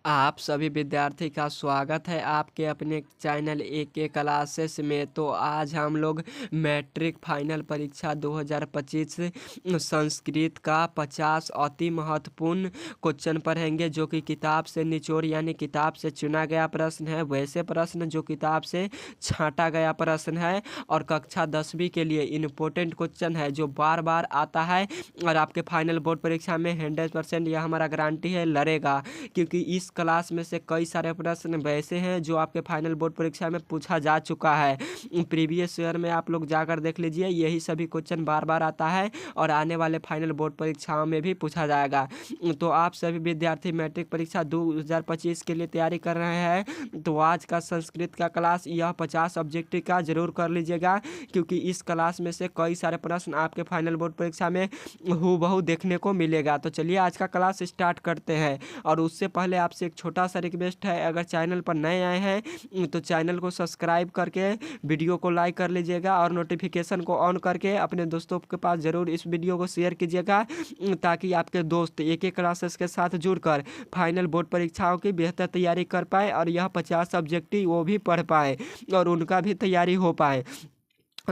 आप सभी विद्यार्थी का स्वागत है आपके अपने चैनल AK क्लासेस में। तो आज हम लोग मैट्रिक फाइनल परीक्षा 2025 संस्कृत का 50 अति महत्वपूर्ण क्वेश्चन पढ़ेंगे, जो कि किताब से निचोड़ यानी किताब से चुना गया प्रश्न है। वैसे प्रश्न जो किताब से छांटा गया प्रश्न है और कक्षा 10वीं के लिए इम्पोर्टेंट क्वेश्चन है, जो बार बार आता है और आपके फाइनल बोर्ड परीक्षा में 100% यह हमारा गारंटी है लड़ेगा, क्योंकि इस क्लास में से कई सारे प्रश्न वैसे हैं जो आपके फाइनल बोर्ड परीक्षा में पूछा जा चुका है। प्रीवियस ईयर में आप लोग जाकर देख लीजिए, यही सभी क्वेश्चन बार बार आता है और आने वाले फाइनल बोर्ड परीक्षाओं में भी पूछा जाएगा। तो आप सभी विद्यार्थी मैट्रिक परीक्षा 2025 के लिए तैयारी कर रहे हैं तो आज का संस्कृत का क्लास यह 50 सब्जेक्ट का जरूर कर लीजिएगा, क्योंकि इस क्लास में से कई सारे प्रश्न आपके फाइनल बोर्ड परीक्षा में हूबहू देखने को मिलेगा। तो चलिए आज का क्लास स्टार्ट करते हैं। और उससे पहले आपसे एक छोटा सा रिक्वेस्ट है, अगर चैनल पर नए आए हैं तो चैनल को सब्सक्राइब करके वीडियो को लाइक कर लीजिएगा और नोटिफिकेशन को ऑन करके अपने दोस्तों के पास ज़रूर इस वीडियो को शेयर कीजिएगा, ताकि आपके दोस्त AK क्लासेस के साथ जुड़कर फाइनल बोर्ड परीक्षाओं की बेहतर तैयारी कर पाए और यह 50 सब्जेक्ट वो भी पढ़ पाए और उनका भी तैयारी हो पाए।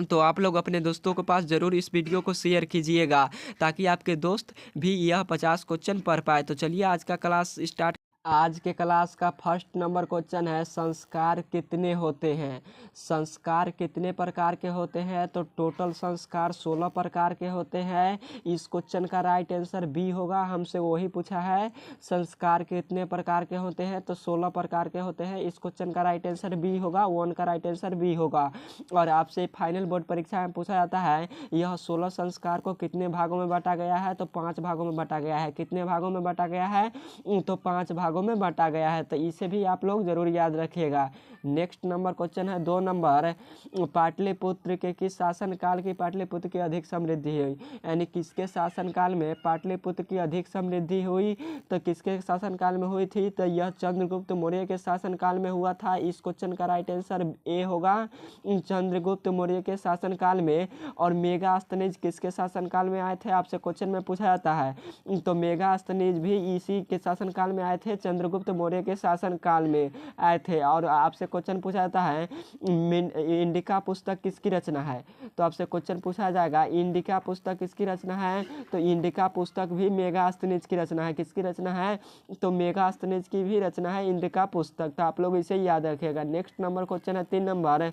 तो आप लोग अपने दोस्तों के पास ज़रूर इस वीडियो को शेयर कीजिएगा, ताकि आपके दोस्त भी यह 50 क्वेश्चन पढ़ पाए। तो चलिए आज का क्लास स्टार्ट। आज के क्लास का फर्स्ट नंबर क्वेश्चन है, संस्कार कितने होते हैं। संस्कार कितने प्रकार के होते हैं? तो टोटल संस्कार 16 प्रकार के होते हैं। इस क्वेश्चन का राइट आंसर बी होगा। हमसे वही पूछा है, संस्कार कितने प्रकार के होते हैं, तो 16 प्रकार के होते हैं। इस क्वेश्चन का राइट आंसर बी होगा। 1 का राइट आंसर बी होगा। और आपसे फाइनल बोर्ड परीक्षा में पूछा जाता है, यह 16 संस्कार को कितने भागों में बांटा गया है? तो 5 भागों में बांटा गया है। कितने भागों में बांटा गया है? तो 5 भागों में बांटा गया है। तो इसे भी आप लोग जरूर याद रखिएगा। नेक्स्ट नंबर क्वेश्चन है 2 नंबर, पाटलिपुत्र के किस शासनकाल की पाटलिपुत्र की अधिक समृद्धि हुई? यानी किसके शासनकाल में पाटलिपुत्र की अधिक समृद्धि हुई? तो किसके शासनकाल में हुई थी? तो यह चंद्रगुप्त मौर्य के शासनकाल में हुआ था। इस क्वेश्चन का राइट आंसर ए होगा, चंद्रगुप्त मौर्य के शासनकाल में। और मेगास्थनीज किसके शासनकाल में आए थे? आपसे क्वेश्चन में पूछा जाता है। तो मेगास्थनीज भी इसी के शासनकाल में आए थे, चंद्रगुप्त मौर्य के शासनकाल में आए थे। और आपसे क्वेश्चन पूछा जाता है, इंडिका पुस्तक किसकी रचना है? तो आपसे क्वेश्चन पूछा जाएगा, इंडिका पुस्तक किसकी रचना है? तो इंडिका पुस्तक भी मेगास्थनीज की रचना है। किसकी रचना है? तो मेगास्थनीज की भी रचना है इंडिका पुस्तक। तो आप लोग इसे याद रखिएगा। नेक्स्ट नंबर क्वेश्चन है 3 नंबर,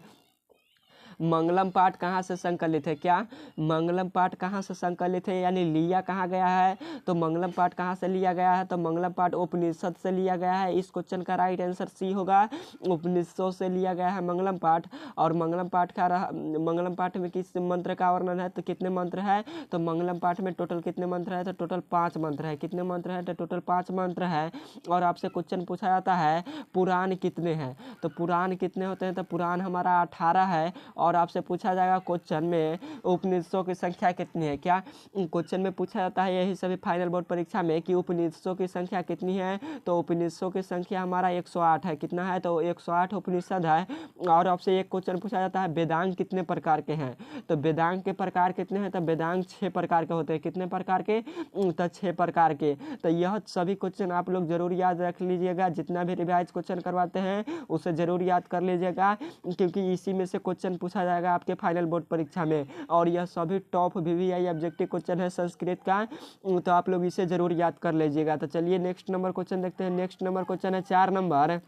मंगलम पाठ कहाँ से संकलित है? क्या मंगलम पाठ कहाँ से संकलित है, यानी लिया कहाँ गया है? तो मंगलम पाठ कहाँ से लिया गया है? तो मंगलम पाठ उपनिषद से लिया गया है। इस क्वेश्चन का राइट आंसर सी होगा, उपनिषदों से लिया गया है मंगलम पाठ। और मंगलम पाठ में किस मंत्र का वर्णन है? तो कितने मंत्र है? तो मंगलम पाठ में टोटल कितने मंत्र है? तो टोटल 5 मंत्र है। कितने मंत्र है? तो टोटल 5 मंत्र है। और आपसे क्वेश्चन पूछा जाता है, पुराण कितने हैं? तो पुराण कितने होते हैं? तो पुराण हमारा 18 है। और आपसे पूछा जाएगा क्वेश्चन में, उपनिषदों की संख्या कितनी है? क्या क्वेश्चन में पूछा जाता है यही सभी फाइनल बोर्ड परीक्षा में कि उपनिषदों की संख्या कितनी है? तो उपनिषदों की संख्या हमारा 108 है। कितना है? तो 108 उपनिषद है। और आपसे एक क्वेश्चन पूछा जाता है, वेदांग कितने प्रकार के हैं? तो वेदांग के प्रकार कितने हैं? तो वेदांग 6 प्रकार के होते हैं। कितने प्रकार के? तो 6 प्रकार के। तो यह सभी क्वेश्चन आप लोग जरूर याद रख लीजिएगा। जितना भी रिवाइज क्वेश्चन करवाते हैं उसे जरूर याद कर लीजिएगा, क्योंकि इसी में से क्वेश्चन पूछा जाएगा आपके फाइनल बोर्ड परीक्षा में। और यह सभी टॉप VVI ऑब्जेक्टिव क्वेश्चन है संस्कृत का, तो आप लोग इसे जरूर याद कर लीजिएगा। तो चलिए नेक्स्ट नंबर क्वेश्चन देखते हैं। नेक्स्ट नंबर क्वेश्चन है 4 नंबर।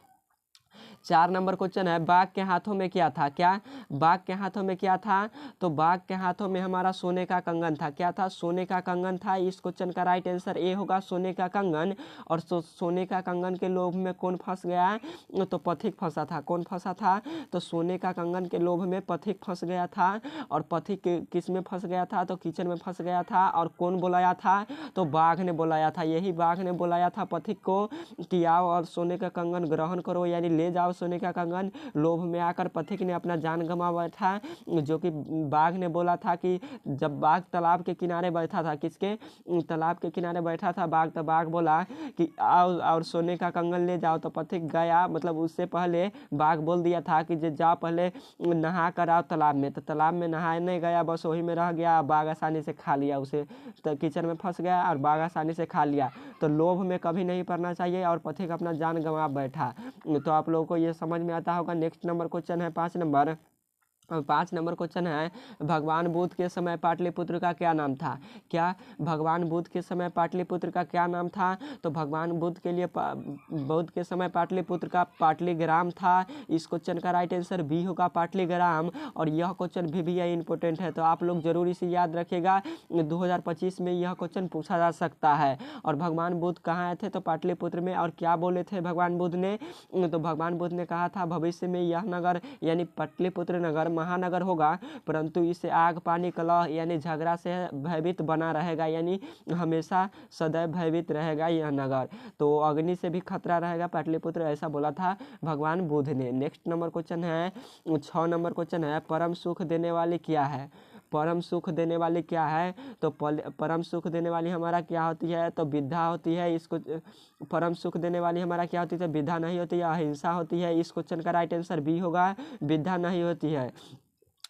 4 नंबर क्वेश्चन है, बाघ के हाथों में क्या था? क्या बाघ के हाथों में क्या था? तो बाघ के हाथों में हमारा सोने का कंगन था। क्या था? सोने का कंगन था। इस क्वेश्चन का राइट आंसर ए होगा, सोने का कंगन। और सोने का कंगन के लोभ में कौन फंस गया है? तो पथिक फंसा था। कौन फंसा था? तो सोने का कंगन के लोभ में पथिक फंस गया था। और पथिक किस में फंस गया था? तो किचन में फंस गया था। और कौन बुलाया था? तो बाघ ने बुलाया था। यही बाघ ने बुलाया था पथिक को कि आओ और सोने का कंगन ग्रहण करो, यानी ले जाओ सोने का कंगन। लोभ में आकर पथिक ने अपना जान गंवा बैठा, जो कि बाघ ने बोला था कि जब बाघ तालाब के किनारे बैठा था, किसके तालाब के किनारे बैठा था बाघ, तो बाघ बोला कि आओ और सोने का कंगन ले जाओ। तो पथिक गया, मतलब उससे पहले बाघ बोल दिया था कि जाओ पहले नहा कर आओ तालाब में। तो तालाब में नहाने गया, बस वही में रह गया। बाघ आसानी से खा लिया उसे, तो कीचड़ में फंस गया और बाघ आसानी से खा लिया। तो लोभ में कभी नहीं पड़ना चाहिए और पथिक अपना जान गंवा बैठा। तो आप लोगों को ये समझ में आता होगा। नेक्स्ट नंबर क्वेश्चन है 5 नंबर। 5 नंबर क्वेश्चन है, भगवान बुद्ध के समय पाटलिपुत्र का क्या नाम था? क्या भगवान बुद्ध के समय पाटलिपुत्र का क्या नाम था? तो भगवान बुद्ध के लिए बुद्ध के समय पाटलिपुत्र का पाटलीग्राम था। इस क्वेश्चन का राइट आंसर बी होगा, पाटलीग्राम। और यह क्वेश्चन भी इंपॉर्टेंट है, तो आप लोग जरूर इसे याद रखिएगा। 2025 में यह क्वेश्चन पूछा जा सकता है। और भगवान बुद्ध कहाँ आए थे? तो पाटलिपुत्र में। और क्या बोले थे भगवान बुद्ध ने? तो भगवान बुद्ध ने कहा था भविष्य में यह नगर यानी पाटलिपुत्र नगर महानगर होगा, परंतु इसे आग पानी कलह यानी झगड़ा से भयभीत बना रहेगा, यानी हमेशा सदैव भयभीत रहेगा यह नगर। तो अग्नि से भी खतरा रहेगा पाटलिपुत्र, ऐसा बोला था भगवान बुद्ध ने। नेक्स्ट नंबर क्वेश्चन है 6 नंबर क्वेश्चन है, परम सुख देने वाली क्या है? परम सुख देने वाली क्या है? तो परम सुख देने वाली हमारा क्या होती है? तो विद्या होती है। इसको परम सुख देने वाली हमारा क्या होती है? विद्या नहीं होती है, अहिंसा होती है। इस क्वेश्चन का राइट आंसर बी होगा, विद्या नहीं होती है।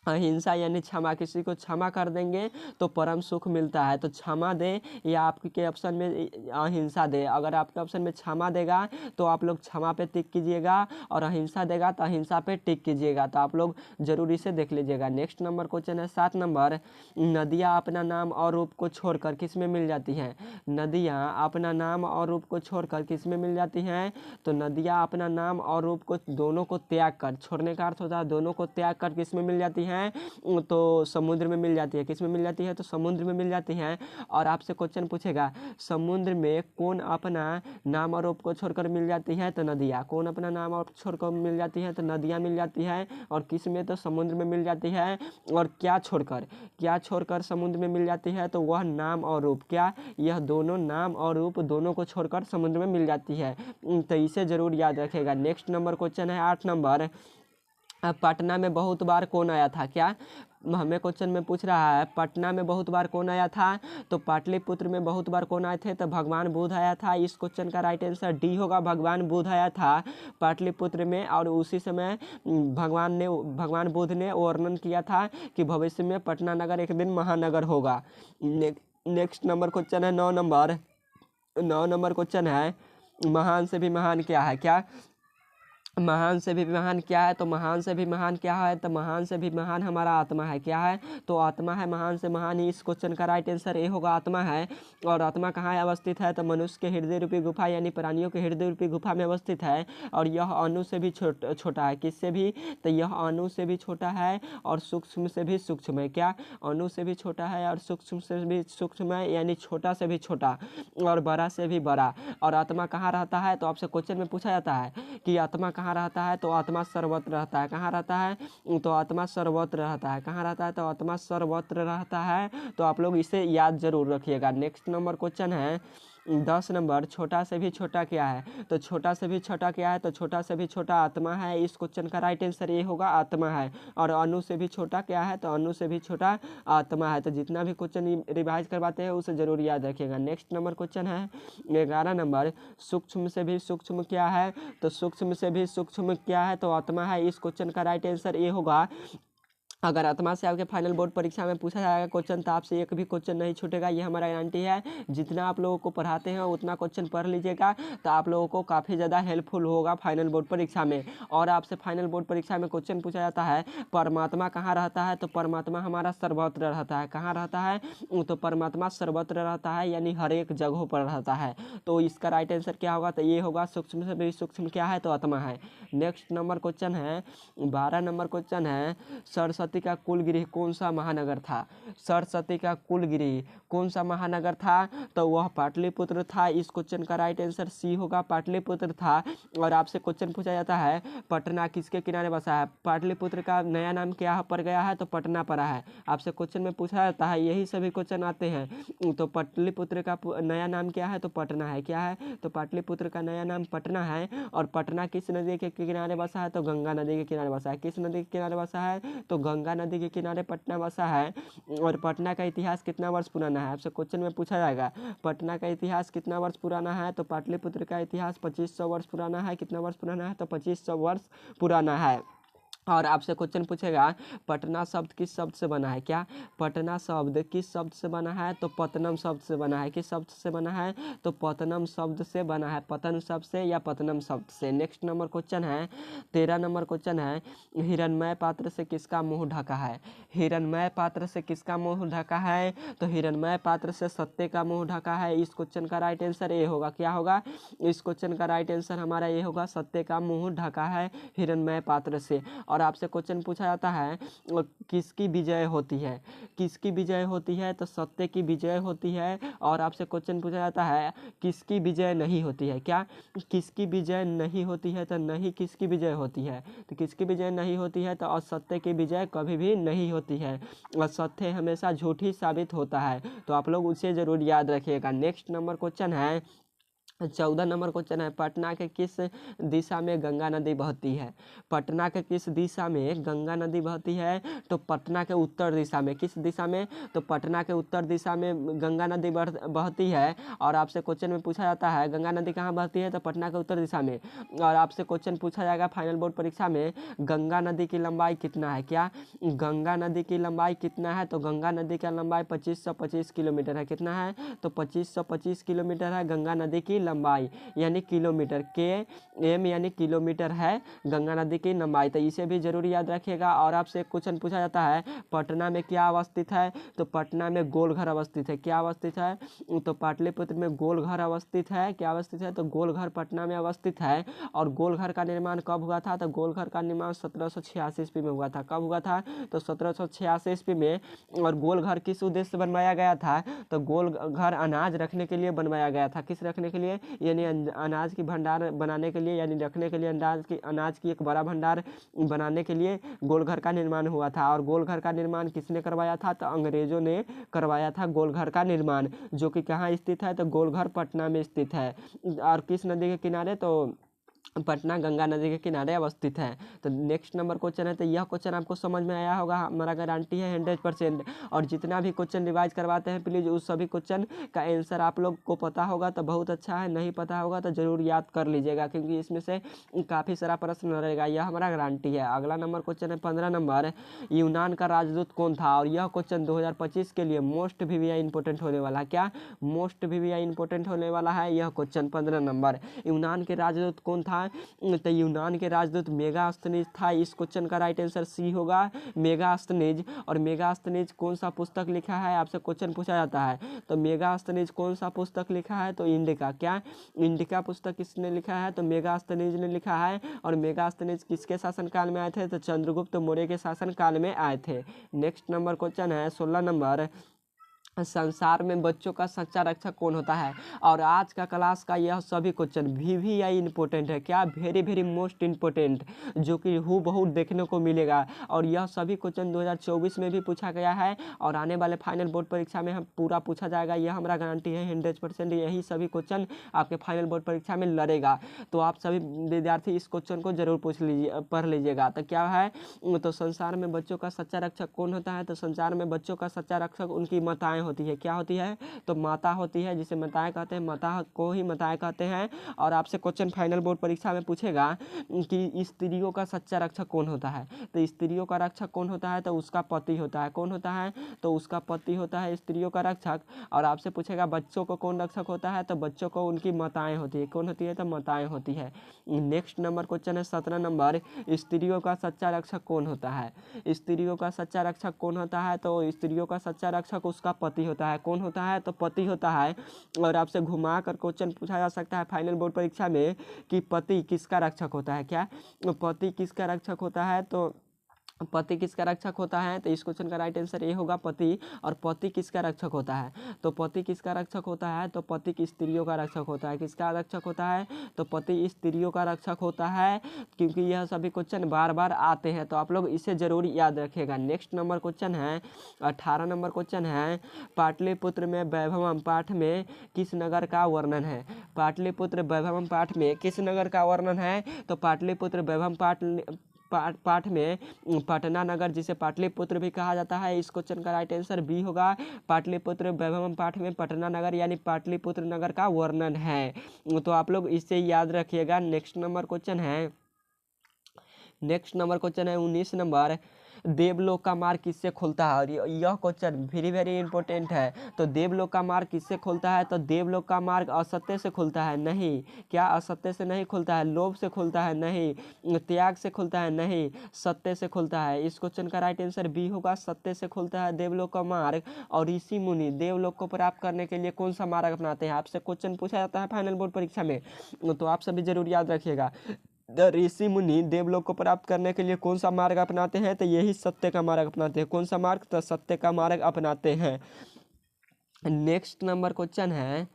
अहिंसा यानी क्षमा, किसी को क्षमा कर देंगे तो परम सुख मिलता है। तो क्षमा दे या आपके ऑप्शन में अहिंसा दे। अगर आपके ऑप्शन में क्षमा देगा तो आप लोग क्षमा पे टिक कीजिएगा, और अहिंसा देगा तो अहिंसा पे टिक कीजिएगा। तो आप लोग जरूर इसे देख लीजिएगा। नेक्स्ट नंबर क्वेश्चन है 7 नंबर, नदियाँ अपना नाम और रूप को छोड़कर किस में मिल जाती हैं? नदियाँ अपना नाम और रूप को छोड़कर किस में मिल जाती हैं? तो नदियाँ अपना नाम और रूप को दोनों को त्याग कर, छोड़ने का अर्थ होता है दोनों को त्याग कर किस में मिल जाती हैं? तो समुद्र में मिल जाती है। किस में मिल जाती है? तो समुद्र में मिल जाती हैं। और आपसे क्वेश्चन पूछेगा समुद्र में कौन अपना नाम और रूप को छोड़कर मिल जाती है? तो नदियाँ। कौन अपना नाम और छोड़कर मिल जाती है? तो नदियाँ मिल जाती है। और किस में? तो समुद्र में मिल जाती है। और क्या छोड़कर? क्या छोड़कर समुद्र में मिल जाती है? तो वह नाम और रूप। क्या? यह दोनों नाम और रूप दोनों को छोड़कर समुद्र में मिल जाती है। तो इसे जरूर याद रखेगा। नेक्स्ट नंबर क्वेश्चन है 8 नंबर, पटना में बहुत बार कौन आया था? क्या हमें क्वेश्चन में पूछ रहा है पटना में बहुत बार कौन आया था? तो पाटलिपुत्र में बहुत बार कौन आए थे? तो भगवान बुद्ध आया था। इस क्वेश्चन का राइट आंसर डी होगा, भगवान बुद्ध आया था पाटलिपुत्र में। और उसी समय भगवान बुद्ध ने वर्णन किया था कि भविष्य में पटना नगर एक दिन महानगर होगा। नेक्स्ट नंबर क्वेश्चन है 9 नंबर। 9 नंबर क्वेश्चन है, महान से भी महान क्या है? क्या महान से भी महान क्या है? तो महान से भी महान क्या है? तो महान से भी महान हमारा आत्मा है। क्या है? तो आत्मा है महान से महान। इस क्वेश्चन का राइट आंसर ए होगा, आत्मा है। और आत्मा कहाँ अवस्थित है? तो मनुष्य के हृदय रूपी गुफा यानी प्राणियों के हृदय रूपी गुफा में अवस्थित है। और यह अणु से भी छोटा है। किससे भी? तो यह अणु से भी छोटा है और सूक्ष्म से भी सूक्ष्म है। क्या? अणु से भी छोटा है और सूक्ष्म से भी सूक्ष्म है, यानी छोटा से भी छोटा और बड़ा से भी बड़ा। और आत्मा कहाँ रहता है? तो आपसे क्वेश्चन में पूछा जाता है कि आत्मा कहाँ रहता है? तो आत्मा सर्वत्र रहता है। कहाँ रहता है? तो आत्मा सर्वत्र रहता है। कहाँ रहता है? तो आत्मा सर्वत्र रहता है। तो आप लोग इसे याद जरूर रखिएगा। नेक्स्ट नंबर क्वेश्चन है 10 नंबर, छोटा से भी छोटा क्या है? तो छोटा से भी छोटा क्या है? तो छोटा से भी छोटा आत्मा है। इस क्वेश्चन का राइट आंसर ये होगा, आत्मा है। और अणु से भी छोटा क्या है? तो अणु से भी छोटा आत्मा है। तो जितना भी क्वेश्चन रिवाइज करवाते हैं उसे जरूर याद रखिएगा। नेक्स्ट नंबर क्वेश्चन है 11 नंबर, सूक्ष्म से भी सूक्ष्म क्या है? तो सूक्ष्म से भी सूक्ष्म क्या है? तो आत्मा है। इस क्वेश्चन का राइट आंसर ये होगा। अगर आत्मा से आपके फाइनल बोर्ड परीक्षा में पूछा जाएगा क्वेश्चन, तो आपसे एक भी क्वेश्चन नहीं छूटेगा, ये हमारा गारंटी है। जितना आप लोगों को पढ़ाते हैं उतना क्वेश्चन पढ़ लीजिएगा, तो आप लोगों को काफ़ी ज़्यादा हेल्पफुल होगा फाइनल बोर्ड परीक्षा में। और आपसे फाइनल बोर्ड परीक्षा में क्वेश्चन पूछा जाता है परमात्मा कहाँ रहता है? तो परमात्मा हमारा सर्वत्र रहता है। कहाँ रहता है? तो परमात्मा सर्वत्र रहता है, यानी हर एक जगहों पर रहता है। तो इसका राइट आंसर क्या होगा? तो ये होगा, सूक्ष्म से भी सूक्ष्म क्या है? तो आत्मा है। नेक्स्ट नंबर क्वेश्चन है 12 नंबर क्वेश्चन है, सरस्वती सरस्वती का कुल गृह कौन सा महानगर था? सरस्वती का कुल गृह कौन सा महानगर था? तो वह पाटलिपुत्र था। इस क्वेश्चन का राइट आंसर सी होगा, पाटलिपुत्र था। और आपसे क्वेश्चन पूछा जाता है पटना किसके किनारे बसा है? पाटलिपुत्र का नया नाम क्या पड़ गया है? तो पटना पड़ा है। आपसे क्वेश्चन में पूछा जाता है, यही सभी क्वेश्चन आते हैं। तो पाटलिपुत्र का नया नाम क्या है? तो पटना है। क्या है? तो पाटलिपुत्र का नया नाम पटना है। और पटना किस नदी के किनारे बसा है? तो गंगा नदी के किनारे बसा है। किस नदी के किनारे बसा है? तो गंगा नदी के किनारे पटना बसा है। और पटना का इतिहास कितना वर्ष पुराना है? आपसे क्वेश्चन में पूछा जाएगा पटना का इतिहास कितना वर्ष पुराना है? तो पाटलिपुत्र का इतिहास 2500 वर्ष पुराना है। कितना वर्ष पुराना है? तो 2500 वर्ष पुराना है। और आपसे क्वेश्चन पूछेगा पटना शब्द किस शब्द से बना है? क्या पटना शब्द किस शब्द से बना है? तो पतनम शब्द से बना है। किस शब्द से बना है? तो पतनम शब्द से बना है। पतन शब्द से या पतनम शब्द से। नेक्स्ट नंबर क्वेश्चन है 13 नंबर क्वेश्चन है हिरण्मय पात्र से किसका मुंह ढका है? हिरण्मय पात्र से किसका मुंह ढका है? तो हिरण्मय पात्र से सत्य का मुंह ढका है। इस क्वेश्चन का राइट आंसर ये होगा। क्या होगा? इस क्वेश्चन का राइट आंसर हमारा ये होगा, सत्य का मुंह ढका है हिरण्मय पात्र से। और आपसे क्वेश्चन पूछा जाता है किसकी विजय होती है? किसकी विजय होती है? तो सत्य की विजय होती है। और आपसे क्वेश्चन पूछा जाता है किसकी विजय नहीं होती है? क्या किसकी विजय नहीं होती है? तो नहीं किसकी विजय होती है? तो किसकी विजय नहीं होती है? तो असत्य की विजय कभी भी नहीं होती है। असत्य हमेशा झूठी साबित होता है। तो आप लोग उसे जरूर याद रखिएगा। नेक्स्ट नंबर क्वेश्चन है 14 नंबर क्वेश्चन है पटना के किस दिशा में गंगा नदी बहती है? पटना के किस दिशा में गंगा नदी बहती है? तो पटना के उत्तर दिशा में। किस दिशा में? तो पटना के उत्तर दिशा में गंगा नदी बहती है। और आपसे क्वेश्चन में पूछा जाता है गंगा नदी कहाँ बहती है? तो पटना के उत्तर दिशा में। और आपसे क्वेश्चन पूछा जाएगा फाइनल बोर्ड परीक्षा में गंगा नदी की लंबाई कितना है? क्या गंगा नदी की लंबाई कितना है? तो गंगा नदी का लंबाई 2525 किलोमीटर है। कितना है? तो 2525 किलोमीटर है गंगा नदी की लंबाई, यानी किलोमीटर। के एम यानी किलोमीटर है गंगा नदी की लंबाई। तो इसे भी जरूर याद रखिएगा। और आपसे क्वेश्चन पूछा जाता है पटना में क्या अवस्थित है? तो पटना में गोलघर अवस्थित है। क्या अवस्थित है? तो पाटलिपुत्र में गोलघर अवस्थित है। क्या अवस्थित है? तो गोलघर पटना में अवस्थित है। और गोलघर का निर्माण कब हुआ था? तो गोलघर का निर्माण 1786 ईस्वी में हुआ था। कब हुआ था? तो 1786 ईस्वी में। और गोलघर किस उद्देश्य से बनवाया गया था? तो गोलघर अनाज रखने के लिए बनवाया गया था। किस रखने के लिए? यानी अनाज की भंडार बनाने के लिए, यानी रखने के लिए अनाज की एक बड़ा भंडार बनाने के लिए गोलघर का निर्माण हुआ था। और गोलघर का निर्माण किसने करवाया था? तो अंग्रेजों ने करवाया था गोलघर का निर्माण, जो कि कहाँ स्थित है? तो गोलघर पटना में स्थित है। और किस नदी के किनारे? तो पटना गंगा नदी के किनारे अवस्थित है। तो नेक्स्ट नंबर क्वेश्चन है, तो यह क्वेश्चन आपको समझ में आया होगा, हमारा गारंटी है 100%। और जितना भी क्वेश्चन रिवाइज करवाते हैं प्लीज़ उस सभी क्वेश्चन का आंसर आप लोग को पता होगा तो बहुत अच्छा है, नहीं पता होगा तो ज़रूर याद कर लीजिएगा, क्योंकि इसमें से काफ़ी सारा प्रश्न रहेगा। यह हमारा गारंटी है। अगला नंबर क्वेश्चन है 15 नंबर, यूनान का राजदूत कौन था? और यह क्वेश्चन 2025 के लिए मोस्ट वीवीआई इंपॉर्टेंट होने वाला है। क्या मोस्ट वीवीआई इंपॉर्टेंट होने वाला है यह क्वेश्चन 15 नंबर। यूनान के राजदूत कौन था? तो यूनान के राजदूत मेगास्थनीज था। इस क्वेश्चन का राइट आंसर सी होगा, मेगास्थनीज। और मेगास्थनीज कौन सा पुस्तक लिखा है? आपसे क्वेश्चन पूछा जाता है तो मेगास्थनीज कौन सा पुस्तक लिखा है? तो इंडिका। क्या इंडिका पुस्तक किसने लिखा है? तो मेगास्थनीज ने लिखा है। और मेगास्थनीज किसके शासनकाल में आए थे? तो चंद्रगुप्त मौर्य के शासनकाल में आए थे। नेक्स्ट नंबर क्वेश्चन है 16 नंबर, संसार में बच्चों का सच्चा रक्षक कौन होता है? और आज का क्लास का यह सभी क्वेश्चन वीवीआई इंपॉर्टेंट है। क्या वेरी वेरी मोस्ट इंपॉर्टेंट, जो कि हूबहू देखने को मिलेगा। और यह सभी क्वेश्चन 2024 में भी पूछा गया है और आने वाले फाइनल बोर्ड परीक्षा में हम पूरा पूछा जाएगा। यह हमारा गारंटी है 100%। यही सभी क्वेश्चन आपके फाइनल बोर्ड परीक्षा में लड़ेगा। तो आप सभी विद्यार्थी इस क्वेश्चन को जरूर पढ़ लीजिएगा। तो क्या है? तो संसार में बच्चों का सच्चा रक्षक कौन होता है? तो संसार में बच्चों का सच्चा रक्षक उनकी माताएं होती है। क्या होती है? तो माता होती है, जिसे माताएं कहते हैं, माता को ही माताएं कहते हैं। और आपसे क्वेश्चन फाइनल बोर्ड परीक्षा में पूछेगा कि स्त्रियों का सच्चा रक्षक कौन होता है? तो स्त्रियों का रक्षक कौन होता है? तो उसका पति होता है। कौन होता है? तो उसका पति होता है स्त्रियों का रक्षक। और आपसे पूछेगा बच्चों को कौन रक्षक होता है? तो बच्चों को उनकी माताएं होती है। कौन होती है? तो माताएं होती है। नेक्स्ट नंबर क्वेश्चन है 17 नंबर, स्त्रियों का सच्चा रक्षक कौन होता है? स्त्रियों का सच्चा रक्षक कौन होता है? तो स्त्रियों का सच्चा रक्षक उसका पति होता है। कौन होता है? तो पति होता है। और आपसे घुमा कर क्वेश्चन पूछा जा सकता है फाइनल बोर्ड परीक्षा में कि पति किसका रक्षक होता है? क्या पति किसका रक्षक होता है? तो पति किसका रक्षक होता है? तो इस क्वेश्चन का राइट आंसर ए होगा पति। और पति किसका रक्षक होता है? तो पति किसका रक्षक होता है? तो पति की स्त्रियों का रक्षक होता है। किसका रक्षक होता है? तो पति स्त्रियों का रक्षक होता है, क्योंकि यह सभी क्वेश्चन बार बार आते हैं, तो आप लोग इसे जरूर याद रखिएगा। नेक्स्ट नंबर क्वेश्चन है 18 नंबर क्वेश्चन है, पाटलिपुत्र में वैभवम पाठ में किस नगर का वर्णन है? पाटलिपुत्र वैभवम पाठ में किस नगर का वर्णन है? तो पाटलिपुत्र वैभवम पाठ में पटना नगर, जिसे पाटलिपुत्र भी कहा जाता है, इस क्वेश्चन का राइट आंसर बी होगा। पाटलिपुत्र वैभवम पाठ में पटना नगर यानी पाटलिपुत्र नगर का वर्णन है, तो आप लोग इसे याद रखिएगा। नेक्स्ट नंबर क्वेश्चन है 19 नंबर, देवलोक का मार्ग किससे खुलता है? और यह क्वेश्चन वेरी वेरी इंपॉर्टेंट है। तो देवलोक का मार्ग किससे खुलता है? तो देवलोक का मार्ग असत्य से खुलता है? नहीं। क्या असत्य से नहीं खुलता है? लोभ से खुलता है? नहीं। त्याग से खुलता है? नहीं। सत्य से खुलता है। इस क्वेश्चन का राइट आंसर बी होगा, सत्य से खुलता है देवलोक का मार्ग। और ऋषि मुनि देवलोक को प्राप्त करने के लिए कौन सा मार्ग अपनाते हैं? आपसे क्वेश्चन पूछा जाता है फाइनल बोर्ड परीक्षा में, तो आप सभी जरूर याद रखिएगा। ऋषि मुनि देवलोक को प्राप्त करने के लिए कौन सा मार्ग अपनाते हैं? तो यही सत्य का मार्ग अपनाते हैं। कौन सा मार्ग? तो सत्य का मार्ग अपनाते हैं। नेक्स्ट नंबर क्वेश्चन है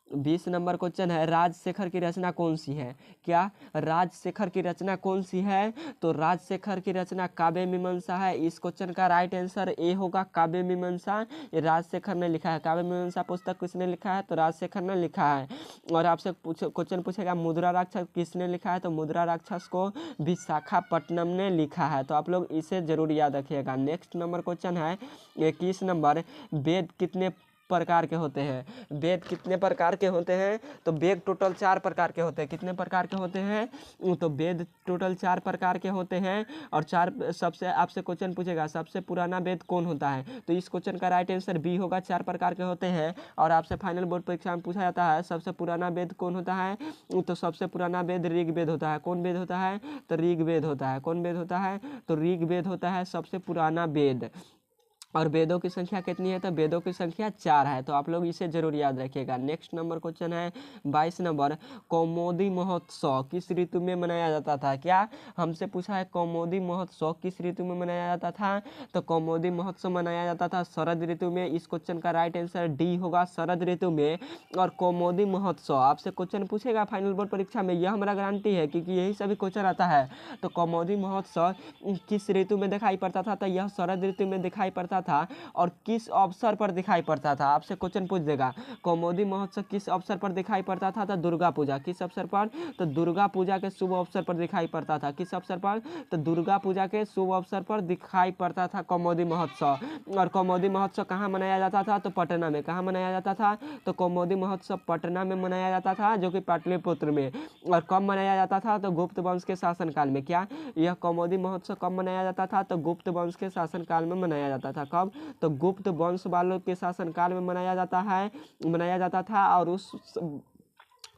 20 नंबर क्वेश्चन है, राजशेखर की रचना कौन सी है? क्या राजशेखर की रचना कौन सी है? तो राजशेखर की रचना काव्य मीमांसा है। इस क्वेश्चन का राइट आंसर ए होगा, काव्य मीमांसा। ये राजशेखर ने लिखा है। काव्य मीमांसा पुस्तक किसने लिखा है? तो राजशेखर ने लिखा है। और आपसे क्वेश्चन पूछेगा मुद्रा राक्षस किसने लिखा है? तो मुद्रा राक्षस को विशाखापट्टनम ने लिखा है, तो आप लोग इसे जरूर याद रखिएगा। नेक्स्ट नंबर क्वेश्चन है 21 नंबर, वेद कितने प्रकार के होते हैं? वेद कितने प्रकार के होते हैं? तो वेद टोटल 4 प्रकार के होते हैं। कितने प्रकार के होते हैं? तो वेद टोटल 4 प्रकार के होते हैं। और सबसे आपसे क्वेश्चन पूछेगा सबसे पुराना वेद कौन होता है? तो इस क्वेश्चन का राइट आंसर बी होगा, 4 प्रकार के होते हैं। और आपसे फाइनल बोर्ड परीक्षा में पूछा जाता है सबसे पुराना वेद कौन होता है? तो सबसे पुराना वेद ऋग्वेद होता है। कौन वेद होता है? तो ऋग्वेद होता है। कौन वेद होता है? तो ऋग्वेद होता है सबसे पुराना वेद। और वेदों की संख्या कितनी है? तो वेदों की संख्या 4 है, तो आप लोग इसे जरूर याद रखिएगा। नेक्स्ट नंबर क्वेश्चन है 22 नंबर, कौमुदी महोत्सव किस ऋतु में मनाया जाता था? क्या हमसे पूछा है कौमुदी महोत्सव किस ऋतु में मनाया जाता था? तो कौमुदी महोत्सव मनाया जाता था शरद ऋतु में। इस क्वेश्चन का राइट आंसर डी होगा, शरद ऋतु में। और कौमुदी महोत्सव आपसे क्वेश्चन पूछेगा फाइनल बोर्ड परीक्षा में, यह हमारा गारंटी है क्योंकि यही सभी क्वेश्चन आता है। तो कौमुदी महोत्सव किस ऋतु में दिखाई पड़ता था? तो यह शरद ऋतु में दिखाई पड़ता था। और किस अवसर पर दिखाई पड़ता था? आपसे क्वेश्चन पूछ देगा कौमुदी महोत्सव किस अवसर पर दिखाई पड़ता था? तो दुर्गा पूजा। किस अवसर पर? तो दुर्गा पूजा के शुभ अवसर पर दिखाई पड़ता था। किस अवसर पर? तो दुर्गा पूजा के शुभ अवसर पर दिखाई पड़ता था कौमुदी महोत्सव। और कौमुदी महोत्सव कहाँ मनाया जाता था? तो पटना में। कहाँ मनाया जाता था? तो कौमुदी महोत्सव पटना में मनाया जाता था, जो कि पाटलिपुत्र में। और कब मनाया जाता था? तो गुप्त वंश के शासनकाल में। क्या यह कौमुदी महोत्सव कब मनाया जाता था? तो गुप्त वंश के शासनकाल में मनाया जाता था। कब? तो गुप्त वंश वालों के शासनकाल में मनाया जाता था। और उस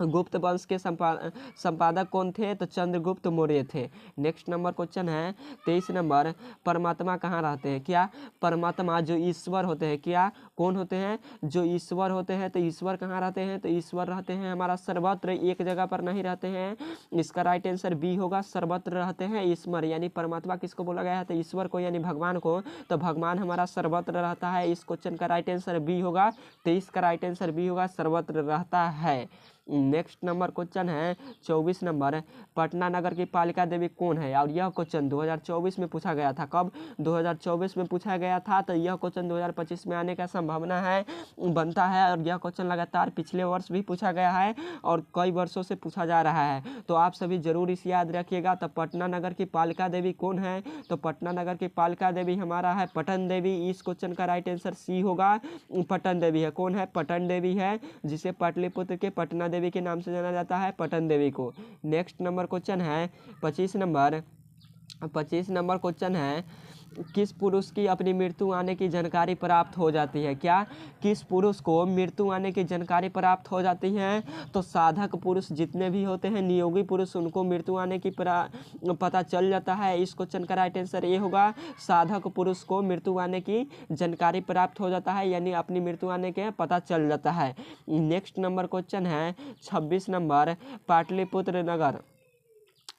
गुप्त वंश के संपादक कौन थे? तो चंद्रगुप्त मौर्य थे। नेक्स्ट नंबर क्वेश्चन है 23 नंबर, परमात्मा कहाँ रहते हैं? क्या परमात्मा जो ईश्वर होते हैं, क्या कौन होते हैं? जो ईश्वर होते हैं। तो ईश्वर कहाँ रहते हैं? तो ईश्वर रहते हैं हमारा सर्वत्र, एक जगह पर नहीं रहते हैं। इसका राइट आंसर बी होगा, सर्वत्र रहते हैं ईश्वर। यानी परमात्मा किसको बोला गया है? तो ईश्वर को, यानी भगवान को। तो भगवान हमारा सर्वत्र रहता है। इस क्वेश्चन का राइट आंसर बी होगा, 23 का राइट आंसर बी होगा, सर्वत्र रहता है। नेक्स्ट नंबर क्वेश्चन है 24 नंबर, पटना नगर की पालिका देवी कौन है? और यह क्वेश्चन 2024 में पूछा गया था। कब? 2024 में पूछा गया था। तो यह क्वेश्चन 2025 में आने का संभावना है, बनता है। और यह क्वेश्चन लगातार पिछले वर्ष भी पूछा गया है और कई वर्षों से पूछा जा रहा है, तो आप सभी जरूर इसे याद रखिएगा। तो पटना नगर की पालिका देवी कौन है? तो पटना नगर की पालिका देवी हमारा है पटन देवी। इस क्वेश्चन का राइट आंसर सी होगा, पटन देवी है। कौन है? पटन देवी है, जिसे पाटलिपुत्र के पटना देवी के नाम से जाना जाता है, पटन देवी को। नेक्स्ट नंबर क्वेश्चन है 25 नंबर क्वेश्चन है, किस पुरुष की अपनी मृत्यु आने की जानकारी प्राप्त हो जाती है? क्या किस पुरुष को मृत्यु आने की जानकारी प्राप्त हो जाती है? तो साधक पुरुष जितने भी होते हैं, नियोगी पुरुष, उनको मृत्यु आने की पता चल जाता है। इस क्वेश्चन का राइट आंसर ये होगा, साधक पुरुष को मृत्यु आने की जानकारी प्राप्त हो जाता है, यानी अपनी मृत्यु आने के पता चल जाता है। नेक्स्ट नंबर क्वेश्चन है 26 नंबर, पाटलिपुत्र नगर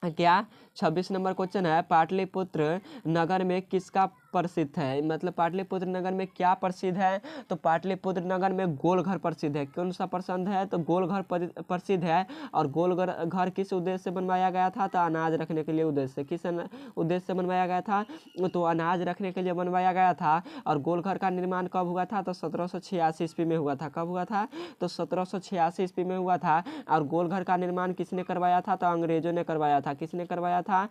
क्या 26 नंबर क्वेश्चन है, पाटलिपुत्र नगर में किसका प्रसिद्ध है, मतलब पाटलिपुत्र नगर में क्या प्रसिद्ध है, तो पाटलिपुत्र नगर में गोलघर प्रसिद्ध है। कौन सा पसंद है, तो गोलघर प्रसिद्ध है। और गोलघर घर किस उद्देश्य से बनवाया गया था, तो अनाज रखने के लिए उद्देश्य से। किस उद्देश्य से बनवाया गया था, तो अनाज रखने के लिए बनवाया गया था। और गोलघर का निर्माण कब हुआ था, तो 1786 ईस्वी में हुआ था। कब हुआ था, तो 1786 ईस्वी में हुआ था। और गोलघर का निर्माण किसने करवाया था, तो अंग्रेजों ने करवाया था। किसने करवाया था,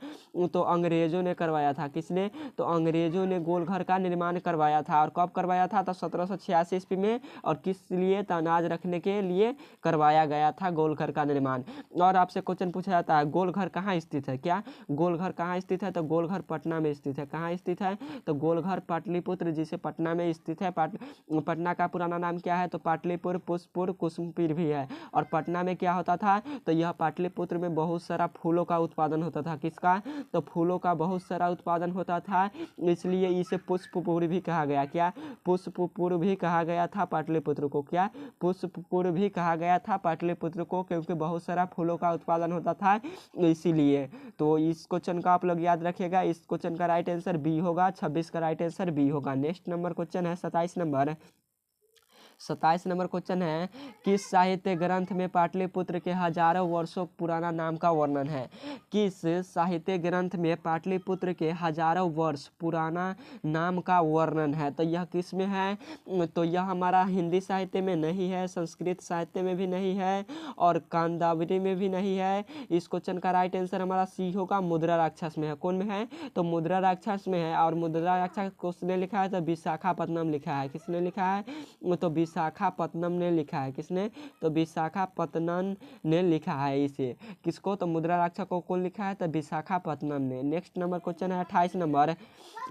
तो अंग्रेजों ने करवाया था। किसने, तो अंग्रेजों ने गोलघर का निर्माण करवाया था। और कब करवाया था, तो 1786 ईस्वी में। और किस लिए, तो अनाज रखने के लिए करवाया गया था गोलघर का निर्माण। और आपसे क्वेश्चन पूछा जाता है, गोलघर कहाँ स्थित है, क्या गोलघर कहाँ स्थित है, तो गोलघर पटना में स्थित है। कहाँ स्थित है, तो गोलघर पाटलिपुत्र जिसे पटना में स्थित है। पटना का पुराना नाम क्या है, तो पाटलिपुत्र, पुष्पपुर, कुसुमपीर भी है। और पटना में क्या होता था, तो यह पाटलिपुत्र में बहुत सारा फूलों का उत्पादन होता था। किसका, तो फूलों का बहुत सारा उत्पादन होता था, इसलिए इसे पुष्पपुर भी कहा गया। क्या, पुष्पपुर भी कहा गया था पाटलिपुत्र को। क्या, पुष्पपुर भी कहा गया था पाटलिपुत्र को, क्योंकि बहुत सारा फूलों का उत्पादन होता था इसीलिए। तो इस क्वेश्चन का आप लोग याद रखिएगा। इस क्वेश्चन का राइट आंसर बी होगा, 26 का राइट आंसर बी होगा। नेक्स्ट नंबर क्वेश्चन है 27 नंबर। 27 नंबर क्वेश्चन है, किस साहित्य ग्रंथ में पाटलिपुत्र के हजारों वर्षों पुराना नाम का वर्णन है। किस साहित्य ग्रंथ में पाटलिपुत्र के हजारों वर्ष पुराना नाम का वर्णन है, तो यह किस में है, तो यह हमारा हिंदी साहित्य में नहीं है, संस्कृत साहित्य में भी नहीं है, और कांदावरी में भी नहीं है। इस क्वेश्चन का राइट आंसर हमारा सी होगा, मुद्रा राक्षस में है। कौन में है, तो मुद्रा राक्षस में है। और मुद्रा राक्षस किसने लिखा है, तो विशाखापत्तनम लिखा है। किसने लिखा है, तो विशाखापत्तनम ने लिखा है। किसने, तो विशाखापत्तनम ने लिखा है इसे। किसको, तो मुद्रा राक्षस को कौन लिखा है, तो विशाखापत्तनम ने। नेक्स्ट नंबर क्वेश्चन है 28 नंबर।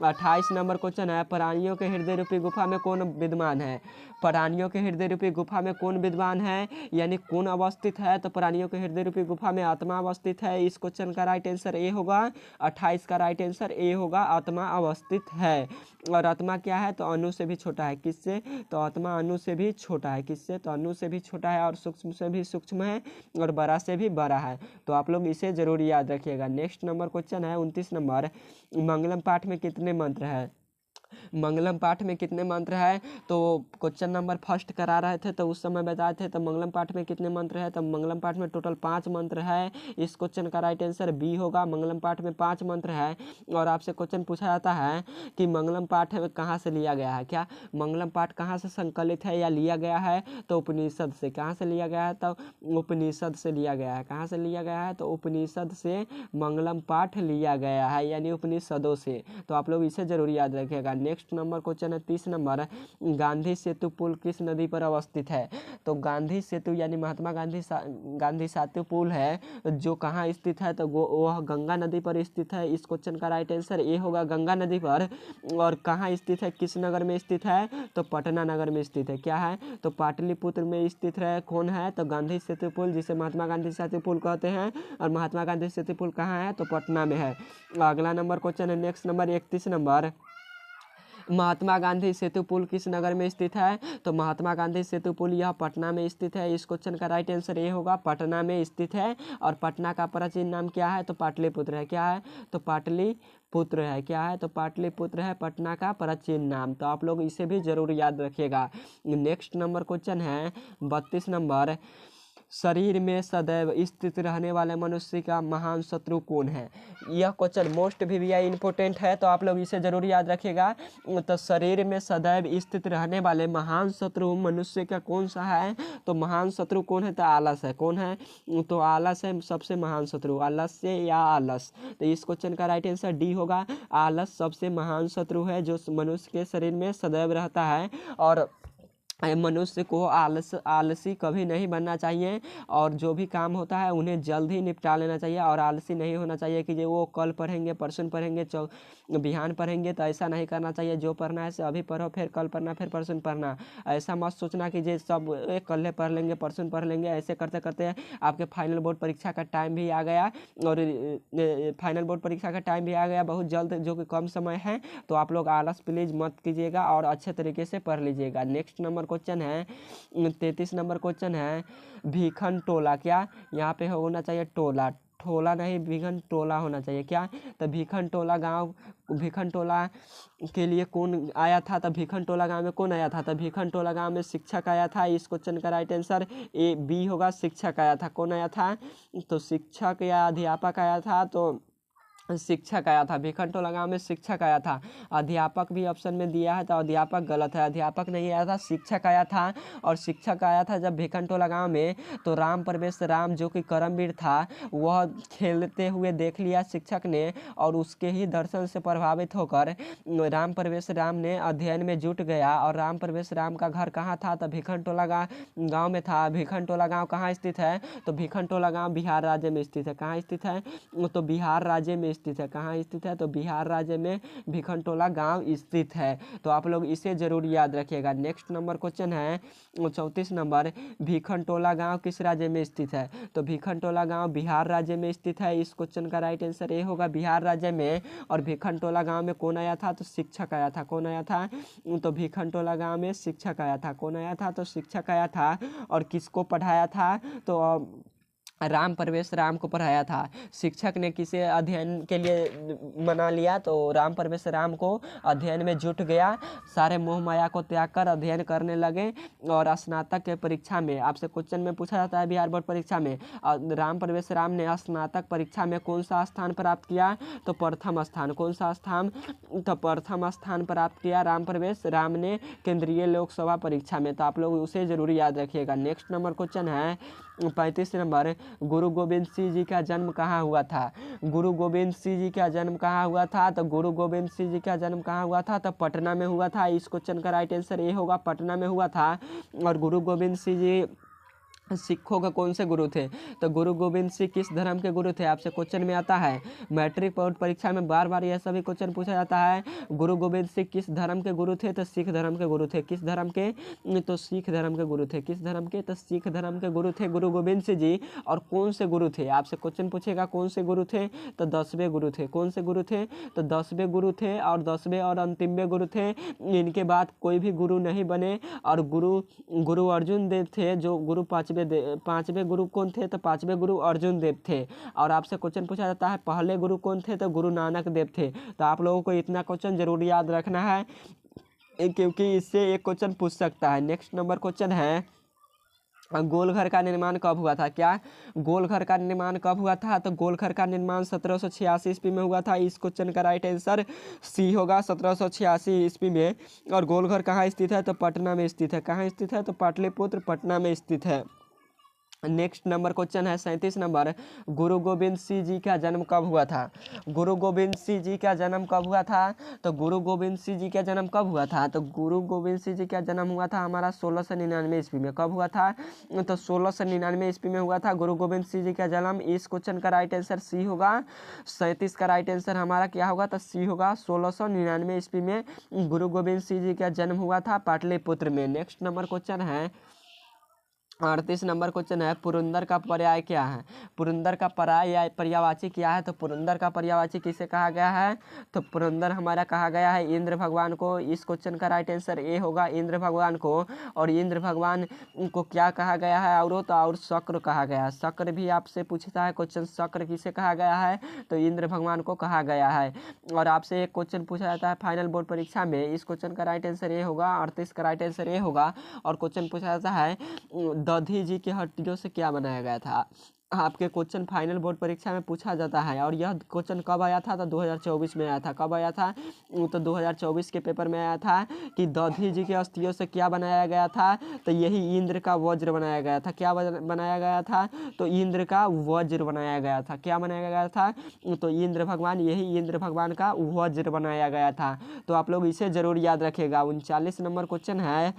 28 नंबर क्वेश्चन है, प्राणियों के हृदय रूपी गुफा में कौन विद्यमान है। प्राणियों के हृदय रूपी गुफा में कौन विद्यमान है, यानी कौन अवस्थित है, तो प्राणियों के हृदय रूपी गुफा में आत्मा अवस्थित है। इस क्वेश्चन का राइट आंसर ए होगा। 28 का राइट आंसर ए होगा, आत्मा अवस्थित है। और आत्मा क्या है, तो अणु से भी छोटा है। किससे, तो आत्मा अणु से भी छोटा है। किससे, तो अणु से भी छोटा है, और सूक्ष्म से भी सूक्ष्म है, और बड़ा से भी बड़ा है। तो आप लोग इसे जरूर याद रखिएगा। नेक्स्ट नंबर क्वेश्चन है 29 नंबर। मंगलम पाठ में कितने मंत्र है, मंगलम पाठ में कितने मंत्र है, तो क्वेश्चन नंबर फर्स्ट करा रहे थे तो उस समय बताए थे, तो मंगलम पाठ में कितने मंत्र है, तो मंगलम पाठ में टोटल 5 मंत्र है। इस क्वेश्चन का राइट आंसर बी होगा, मंगलम पाठ में 5 मंत्र है। और आपसे क्वेश्चन पूछा जाता है कि मंगलम पाठ कहाँ से लिया गया है, क्या मंगलम पाठ कहाँ से संकलित है या लिया गया है, तो उपनिषद से। कहाँ से लिया गया है, तो उपनिषद से लिया गया है। कहाँ से लिया गया है, तो उपनिषद से मंगलम पाठ लिया गया है, यानी उपनिषदों से। तो आप लोग इसे जरूर याद रखिएगा। नेक्स्ट नंबर क्वेश्चन है 30 नंबर। गांधी सेतु पुल किस नदी पर अवस्थित है, तो गांधी सेतु यानी महात्मा गांधी सेतु पुल है जो कहाँ स्थित है, तो वह गंगा नदी पर स्थित है। इस क्वेश्चन का राइट आंसर ए होगा, गंगा नदी पर। और कहाँ स्थित है, किस नगर में स्थित है, तो पटना नगर में स्थित है। क्या है, तो पाटलिपुत्र में स्थित है। कौन है, तो गांधी सेतु पुल, जिसे महात्मा गांधी सेतु पुल कहते हैं। और महात्मा गांधी सेतु पुल कहाँ है, तो पटना में है। अगला नंबर क्वेश्चन है next number 31 number. Mahatma Gandhi सेतु पुल किस नगर में स्थित है, तो महात्मा गांधी सेतु पुल यह पटना में स्थित है। इस क्वेश्चन का राइट आंसर ये होगा, पटना में स्थित है। और पटना का प्राचीन नाम क्या है, तो पाटलिपुत्र है। क्या है, तो पाटलिपुत्र है। क्या है, तो पाटलिपुत्र है पटना का प्राचीन नाम। तो आप लोग इसे भी जरूर याद रखिएगा। नेक्स्ट नंबर क्वेश्चन है 32 नंबर। शरीर में सदैव स्थित रहने वाले मनुष्य का महान शत्रु कौन है। यह क्वेश्चन मोस्ट भी इंपॉर्टेंट है, तो आप लोग इसे जरूर याद रखिएगा। तो शरीर में सदैव स्थित रहने वाले महान शत्रु मनुष्य का कौन सा है, तो महान शत्रु कौन है, तो आलस है। कौन है, तो आलस है सबसे महान शत्रु, आलस्य या आलस। तो इस क्वेश्चन का राइट आंसर डी होगा, आलस सबसे महान शत्रु है जो मनुष्य के शरीर में सदैव रहता है। और मनुष्य को आलसी कभी नहीं बनना चाहिए, और जो भी काम होता है उन्हें जल्द ही निपटा लेना चाहिए। और आलसी नहीं होना चाहिए कि जो वो कल पढ़ेंगे, परसों पढ़ेंगे, बिहान पढ़ेंगे, तो ऐसा नहीं करना चाहिए। जो पढ़ना है अभी पढ़ो, फिर कल पढ़ना, फिर परसों पढ़ना। ऐसा मत सोचना कि ये सब कल पढ़ लेंगे, परसों पढ़ लेंगे। ऐसे करते करते आपके फाइनल बोर्ड परीक्षा का टाइम भी आ गया, और फाइनल बोर्ड परीक्षा का टाइम भी आ गया बहुत जल्द, जो कि कम समय है। तो आप लोग आलस प्लीज मत कीजिएगा, और अच्छे तरीके से पढ़ लीजिएगा। नेक्स्ट नंबर क्वेश्चन है 33 नंबर क्वेश्चन है, भीखन टोला, क्या यहाँ पे होना चाहिए टोला, ठोला नहीं भिखन टोला होना चाहिए। क्या? तो भिखन टोला गाँव, भिखन टोला के लिए कौन आया था? तो भिखन टोला गाँव में कौन आया था? तो भिखन टोला गाँव में शिक्षक आया था। इस क्वेश्चन का राइट आंसर ए बी होगा, शिक्षक आया था। कौन आया था? तो शिक्षक या अध्यापक आया था। तो शिक्षक आया था, भिखन टोला गाँव में शिक्षक आया था। अध्यापक भी ऑप्शन में दिया है तो अध्यापक गलत है, अध्यापक नहीं आया था, शिक्षक आया था। और शिक्षक आया था जब भिखन टोला गाँव में, तो राम परवेश राम जो कि करमवीर था वह खेलते हुए देख लिया शिक्षक ने, और उसके ही दर्शन से प्रभावित होकर राम परवेश राम ने अध्ययन में जुट गया। और राम परवेश राम का घर कहाँ था? तो भिखन टोला गाँव में था। भिखन टोला गाँव कहाँ स्थित है? तो भिखन टोला गाँव बिहार राज्य में स्थित है। कहाँ स्थित है? तो बिहार राज्य में स्थित है। कहाँ स्थित है? तो बिहार राज्य में भिखन टोला गाँव स्थित है। तो आप लोग इसे जरूर याद रखिएगा। नेक्स्ट नंबर क्वेश्चन है 34 नंबर, भिखन टोला गाँव किस राज्य में स्थित है? तो भिखन टोला गाँव बिहार राज्य में स्थित है। इस क्वेश्चन का राइट आंसर ए होगा, बिहार राज्य में। और भिखन टोला गाँव में कौन आया था? तो शिक्षक आया था। कौन आया था? तो भिखन टोला गाँव में शिक्षक आया था। कौन आया था? तो शिक्षक आया था। और किसको पढ़ाया था? तो राम परवेश राम को पढ़ाया था। शिक्षक ने किसे अध्ययन के लिए मना लिया? तो राम परवेश राम को अध्ययन में जुट गया, सारे मोह माया को त्याग कर अध्ययन करने लगे। और स्नातक के परीक्षा में आपसे क्वेश्चन में पूछा जाता है बिहार बोर्ड परीक्षा में, राम परवेश राम ने स्नातक परीक्षा में कौन सा स्थान प्राप्त किया? तो प्रथम स्थान। कौन सा स्थान? तो प्रथम स्थान प्राप्त किया राम परवेश राम ने केंद्रीय लोकसभा परीक्षा में। तो आप लोग उसे जरूर याद रखिएगा। नेक्स्ट नंबर क्वेश्चन है 35 नंबर, गुरु गोविंद सिंह जी का जन्म कहाँ हुआ था? गुरु गोविंद सिंह जी का जन्म कहाँ हुआ था? तो गुरु गोविंद सिंह जी का जन्म कहाँ हुआ था? तो पटना में हुआ था। इस क्वेश्चन का राइट आंसर ये होगा, पटना में हुआ था। और गुरु गोविंद सिंह जी सिखों का कौन से गुरु थे? तो गुरु गोविंद सिंह किस धर्म के गुरु थे? आपसे क्वेश्चन में आता है, मैट्रिक बोर्ड परीक्षा में बार बार यह सभी क्वेश्चन पूछा जाता है। गुरु गोविंद सिंह किस धर्म के गुरु थे? तो सिख धर्म के गुरु थे। किस धर्म के? तो सिख धर्म के गुरु थे। किस धर्म के? तो सिख धर्म के गुरु थे गुरु गोविंद सिंह जी। और कौन से गुरु थे? आपसे क्वेश्चन पूछेगा कौन से गुरु थे? तो 10वें गुरु थे। कौन से गुरु थे? तो 10वें गुरु थे। और 10वें और अंतिमवें गुरु थे। इनके बाद कोई भी गुरु नहीं बने। और गुरु अर्जुन देव थे जो गुरु पांचवें गुरु कौन थे? तो पांचवें गुरु अर्जुन देव थे। और आपसे क्वेश्चन पूछा जाता है पहले गुरु कौन थे? तो गुरु नानक देव थे। तो आप लोगों को इतना क्वेश्चन जरूर याद रखना है, क्योंकि इससे एक क्वेश्चन पूछ सकता है। नेक्स्ट नंबर क्वेश्चन है, गोलघर का निर्माण कब हुआ था? क्या? गोलघर का निर्माण कब हुआ था? तो गोलघर का निर्माण 1786 ईस्वी में हुआ था। इस क्वेश्चन का राइट आंसर सी होगा, 1786 ईस्वी में। और गोलघर कहाँ स्थित है? तो पटना में स्थित है। कहाँ स्थित है? तो पाटलिपुत्र पटना में स्थित है। नेक्स्ट नंबर क्वेश्चन है 37 नंबर, गुरु गोविंद सिंह जी का जन्म कब हुआ था? गुरु गोविंद सिंह जी का जन्म कब हुआ था? तो गुरु गोविंद सिंह जी का जन्म कब हुआ था? तो गुरु गोविंद सिंह जी का जन्म हुआ था हमारा 1699 ईस्वी में। कब हुआ था? तो 1699 ईस्वी में हुआ था गुरु गोविंद सिंह जी का जन्म। इस क्वेश्चन का राइट आंसर सी होगा। 37 का राइट आंसर हमारा क्या होगा? तो सी होगा, 1699 ईस्वी में गुरु गोविंद सिंह जी का जन्म हुआ था पाटलिपुत्र में। नेक्स्ट नंबर क्वेश्चन है 38 नंबर क्वेश्चन है, पुरंदर का पर्याय क्या है? पुरंदर का पर्याय या पर्यायवाची क्या है? तो पुरंदर का पर्यायवाची किसे कहा गया है? तो पुरंदर हमारा कहा गया है इंद्र भगवान को। इस क्वेश्चन का राइट आंसर ए होगा, इंद्र भगवान को। और इंद्र भगवान को क्या कहा गया है? और शक्र कहा गया है। शक्र भी आपसे पूछता है क्वेश्चन, शक्र किसे कहा गया है? तो इंद्र भगवान को कहा गया है। और आपसे एक क्वेश्चन पूछा जाता है फाइनल बोर्ड परीक्षा में, इस क्वेश्चन का राइट आंसर ए होगा, 38 का राइट आंसर ए होगा। और क्वेश्चन पूछा जाता है दधी जी की हड्डियों से क्या बनाया गया था? आपके क्वेश्चन फाइनल बोर्ड परीक्षा में पूछा जाता है। और यह क्वेश्चन कब आया था? तो 2024 में आया था। कब आया था? तो 2024 के पेपर में आया था कि दधी जी की अस्थियों से क्या बनाया गया था? तो यही इंद्र का वज्र बनाया गया था। क्या बनाया गया था? तो इंद्र का वज्र बनाया गया था। क्या बनाया गया था? तो इंद्र भगवान, यही इंद्र भगवान का वज्र बनाया गया था। तो आप लोग इसे जरूर याद रखिएगा। 39 नंबर क्वेश्चन है,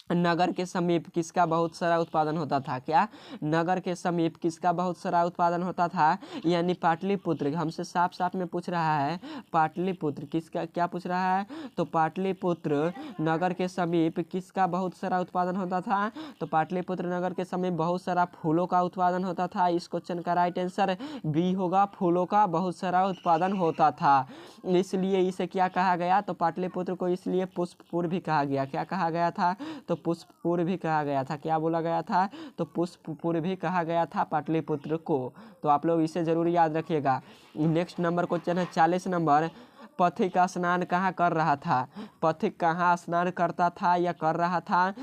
नगर के समीप किसका बहुत सारा उत्पादन होता था? क्या? नगर के समीप किसका बहुत सारा उत्पादन होता था? यानी पाटलिपुत्र। हमसे साफ साफ में पूछ रहा है पाटलिपुत्र किसका, क्या पूछ रहा है? तो पाटलिपुत्र नगर के समीप किसका बहुत सारा उत्पादन होता था? तो पाटलिपुत्र नगर के समीप बहुत सारा फूलों का उत्पादन होता था। इस क्वेश्चन का राइट आंसर बी होगा, फूलों का बहुत सारा उत्पादन होता था। इसलिए इसे क्या कहा गया? तो पाटलिपुत्र को इसलिए पुष्पपुर भी कहा गया। क्या कहा गया था? तो तो पुष्पपुर भी कहा गया था। क्या बोला गया था? तो पुष्पपुर भी कहा गया था पाटलिपुत्र को। तो आप लोग इसे जरूर याद रखिएगा। नेक्स्ट नंबर क्वेश्चन है 40 नंबर, पथिक स्नान कहाँ कर रहा था? पथिक कहाँ स्नान करता था या कर रहा था?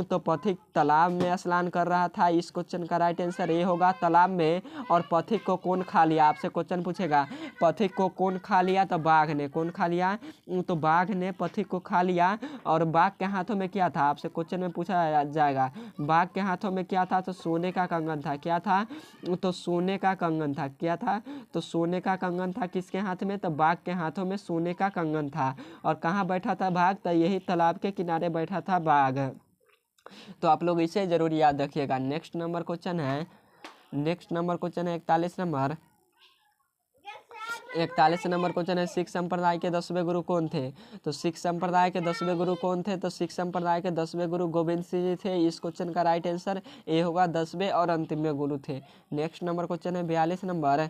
तो पथिक तालाब में स्नान कर रहा था। इस क्वेश्चन का राइट आंसर ये होगा तालाब में। और पथिक को कौन खा लिया? आपसे क्वेश्चन पूछेगा पथिक को कौन खा लिया? तो बाघ ने। कौन खा लिया? तो बाघ ने पथिक को खा लिया। और बाघ के हाथों में क्या था? आपसे क्वेश्चन में पूछा जाएगा बाघ के हाथों में क्या था? तो सोने का कंगन था। क्या था? तो सोने का कंगन था। क्या था? तो सोने का कंगन था। किसके हाथ में? तो बाघ के हाथों में सोने का कंगन था। और कहाँ बैठा था बाघ? तो यही तालाब के किनारे बैठा था बाघ। तो आप लोग इसे जरूर याद रखिएगा। नेक्स्ट नंबर क्वेश्चन है 41 नंबर। 41 नंबर क्वेश्चन है, सिख संप्रदाय के 10वें गुरु कौन थे? तो सिख संप्रदाय के 10वें गुरु कौन थे? तो सिख संप्रदाय के 10वें गुरु गोविंद सिंह जी थे। इस क्वेश्चन का राइट आंसर ए होगा, 10वें और अंतिम गुरु थे। नेक्स्ट नंबर क्वेश्चन है 42 नंबर,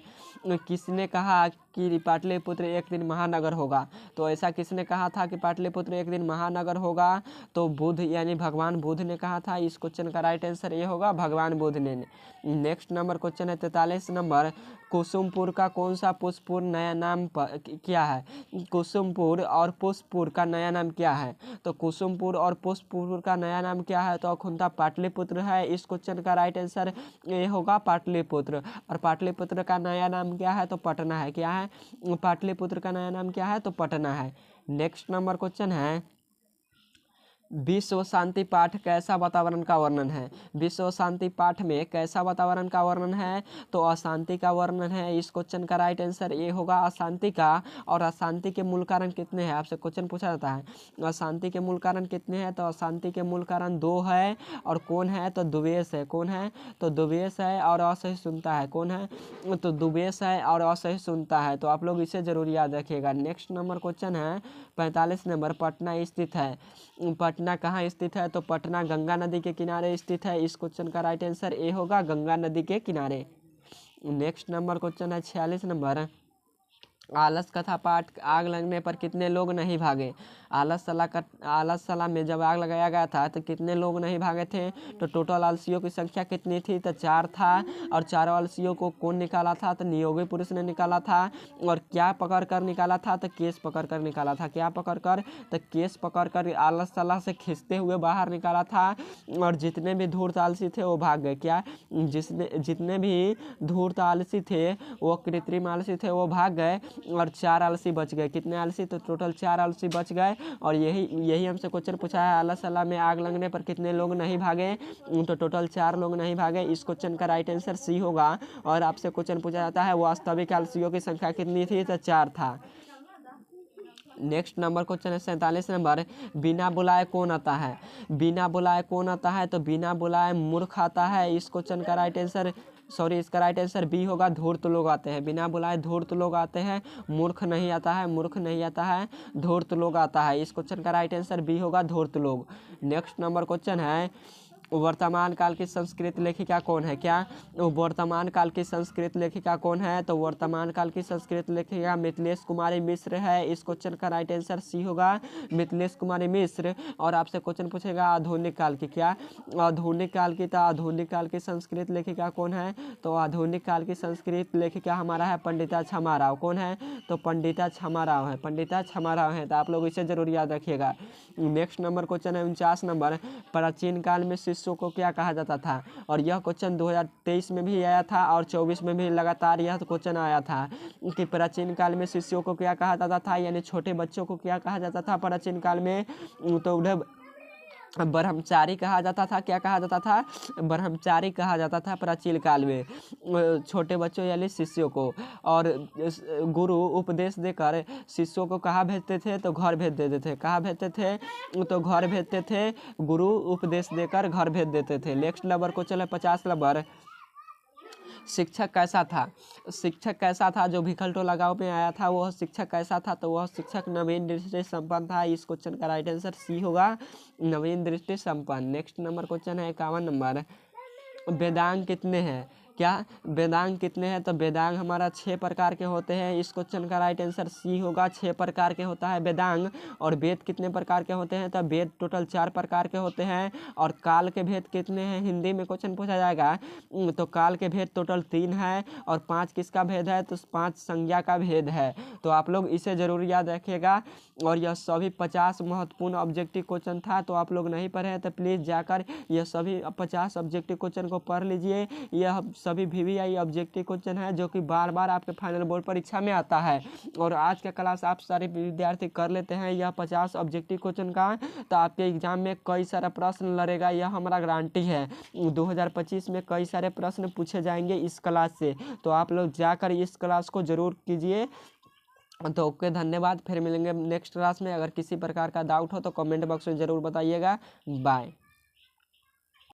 किसने कहा कि पाटलिपुत्र एक दिन महानगर होगा? तो ऐसा किसने कहा था कि पाटलिपुत्र एक दिन महानगर होगा? तो बुद्ध यानी भगवान बुद्ध ने कहा था। इस क्वेश्चन का राइट आंसर ये होगा, भगवान बुद्ध ने। नेक्स्ट नंबर क्वेश्चन है 43 नंबर, कुसुमपुर का कौन सा पुष्पपुर नया नाम क्या है? कुसुमपुर और पुष्पपुर का नया नाम क्या है? तो कुसुमपुर और पुष्पपुर का नया नाम क्या है? तो अखुंता पाटलिपुत्र है। इस क्वेश्चन का राइट आंसर ये होगा, पाटलिपुत्र। और पाटलिपुत्र का नया नाम क्या है? तो पटना है। क्या है? पाटलिपुत्र का नया नाम क्या है? तो पटना है। नेक्स्ट नंबर क्वेश्चन है, विश्व शांति पाठ कैसा वातावरण का वर्णन है? विश्व शांति पाठ में कैसा वातावरण का वर्णन है? तो अशांति का वर्णन है। इस क्वेश्चन का राइट आंसर ये होगा, अशांति का। और अशांति के मूल कारण कितने हैं? आपसे क्वेश्चन पूछा जाता है अशांति के मूल कारण कितने हैं? तो अशांति के मूल कारण 2 है। और कौन है? तो द्वेष है। कौन है? तो द्वेष है और असहिष्णुता है। कौन है? तो द्वेष है और असहिष्णुता है। तो आप लोग इसे जरूर याद रखिएगा। नेक्स्ट नंबर क्वेश्चन है 45 नंबर, पटना स्थित है। पटना कहाँ स्थित है? तो पटना गंगा नदी के किनारे स्थित है। इस क्वेश्चन का राइट आंसर ए होगा, गंगा नदी के किनारे। नेक्स्ट नंबर क्वेश्चन है 46 नंबर, आलस कथा पाठ आग लगने पर कितने लोग नहीं भागे? आलसला में जब आग लगाया गया था तो कितने लोग नहीं भागे थे? तो टोटल आलसियों की संख्या कितनी थी? तो 4 था। और 4 आलसियों को कौन निकाला था? तो नियोगी पुरुष ने निकाला था। और क्या पकड़ कर निकाला था? तो केस पकड़ कर निकाला था। क्या पकड़ कर? तो केस पकड़ कर आलसला से खींचते हुए बाहर निकाला था। और जितने भी धूर्त आलसी थे वो भाग गए। क्या? जितने भी धूर्त आलसी थे, वो कृत्रिम आलसी थे, वो भाग गए। और 4 आलसी बच गए। कितने आलसी? तो टोटल 4 आलसी बच गए। और यही हमसे क्वेश्चन पूछा है, आलसला में आग लगने पर कितने लोग नहीं भागे? तो टोटल 4 लोग नहीं भागे। इस क्वेश्चन का राइट आंसर सी होगा। और आपसे क्वेश्चन पूछा जाता है वास्तविक आलसियों की संख्या कितनी थी? तो 4 था। नेक्स्ट नंबर क्वेश्चन है 47 नंबर, बिना बुलाए कौन आता है? बिना बुलाए कौन आता है? तो बिना बुलाए मूर्ख आता है। इस क्वेश्चन का राइट आंसर इसका राइट आंसर बी होगा, धूर्त लोग आते हैं। बिना बुलाए धूर्त लोग आते हैं, मूर्ख नहीं आता है। मूर्ख नहीं आता है, धूर्त लोग आता है। इस क्वेश्चन का राइट आंसर बी होगा, धूर्त लोग। नेक्स्ट नंबर क्वेश्चन है, वर्तमान काल की संस्कृत लेखिका कौन है? क्या? वर्तमान काल की संस्कृत लेखिका कौन है? तो वर्तमान काल की संस्कृत लेखिका मिथिलेश कुमारी मिश्र है। इस क्वेश्चन का राइट आंसर सी होगा, मिथिलेश कुमारी मिश्र। और आपसे क्वेश्चन पूछेगा आधुनिक काल की। क्या? आधुनिक काल की। तो आधुनिक काल की संस्कृत लेखिका कौन है? तो आधुनिक काल की संस्कृत लेखिका हमारा है पंडिता क्षमा राव। कौन है? तो पंडिता क्षमा राव है। पंडिता क्षमा राव है। तो आप लोग इसे जरूर याद रखिएगा। नेक्स्ट नंबर क्वेश्चन है 49 नंबर, प्राचीन काल में शिष्यों को क्या कहा जाता था? और यह क्वेश्चन 2023 में भी आया था और 24 में भी लगातार यह क्वेश्चन आया था कि प्राचीन काल में शिष्यों को क्या कहा जाता था, यानी छोटे बच्चों को क्या कहा जाता था प्राचीन काल में? तो उन्हें ब्रह्मचारी कहा जाता था। क्या कहा जाता था? ब्रह्मचारी कहा जाता था प्राचीन काल में छोटे बच्चों यानी शिष्यों को। और गुरु उपदेश देकर शिष्यों को कहाँ भेजते थे? तो घर भेज देते थे। कहाँ भेजते थे? तो घर भेजते थे। गुरु उपदेश देकर घर भेज देते थे। नेक्स्ट नंबर को चले 50 नंबर, शिक्षक कैसा था? शिक्षक कैसा था जो भिखल लगाव में आया था? वह शिक्षक कैसा था? तो वह शिक्षक नवीन दृष्टि संपन्न था। इस क्वेश्चन का राइट आंसर सी होगा, नवीन दृष्टि संपन्न। नेक्स्ट नंबर क्वेश्चन है 51 नंबर, वेदांग कितने हैं? क्या वेदांग कितने हैं? तो वेदांग हमारा 6 प्रकार के होते हैं। इस क्वेश्चन का राइट आंसर सी होगा, 6 प्रकार के होता है वेदांग। और वेद कितने प्रकार के होते हैं? तो वेद टोटल 4 प्रकार के होते हैं। और काल के भेद कितने हैं? हिंदी में क्वेश्चन पूछा जाएगा तो काल के भेद टोटल 3 है। और 5 किसका भेद है? तो 5 संज्ञा का भेद है। तो आप लोग इसे जरूर याद रखिएगा। और यह सभी 50 महत्वपूर्ण ऑब्जेक्टिव क्वेश्चन था। तो आप लोग नहीं पढ़े हैं तो प्लीज़ जाकर यह सभी 50 ऑब्जेक्टिव क्वेश्चन को पढ़ लीजिए। यह सभी VVI ऑब्जेक्टिव क्वेश्चन है जो कि बार बार आपके फाइनल बोर्ड परीक्षा में आता है। और आज का क्लास आप सारे विद्यार्थी कर लेते हैं यह 50 ऑब्जेक्टिव क्वेश्चन का, तो आपके एग्जाम में कई सारा प्रश्न लड़ेगा, यह हमारा गारंटी है। 2025 में कई सारे प्रश्न पूछे जाएंगे इस क्लास से। तो आप लोग जाकर इस क्लास को ज़रूर कीजिए। तो ओके, धन्यवाद। फिर मिलेंगे नेक्स्ट क्लास में। अगर किसी प्रकार का डाउट हो तो कमेंट बॉक्स में ज़रूर बताइएगा। बाय।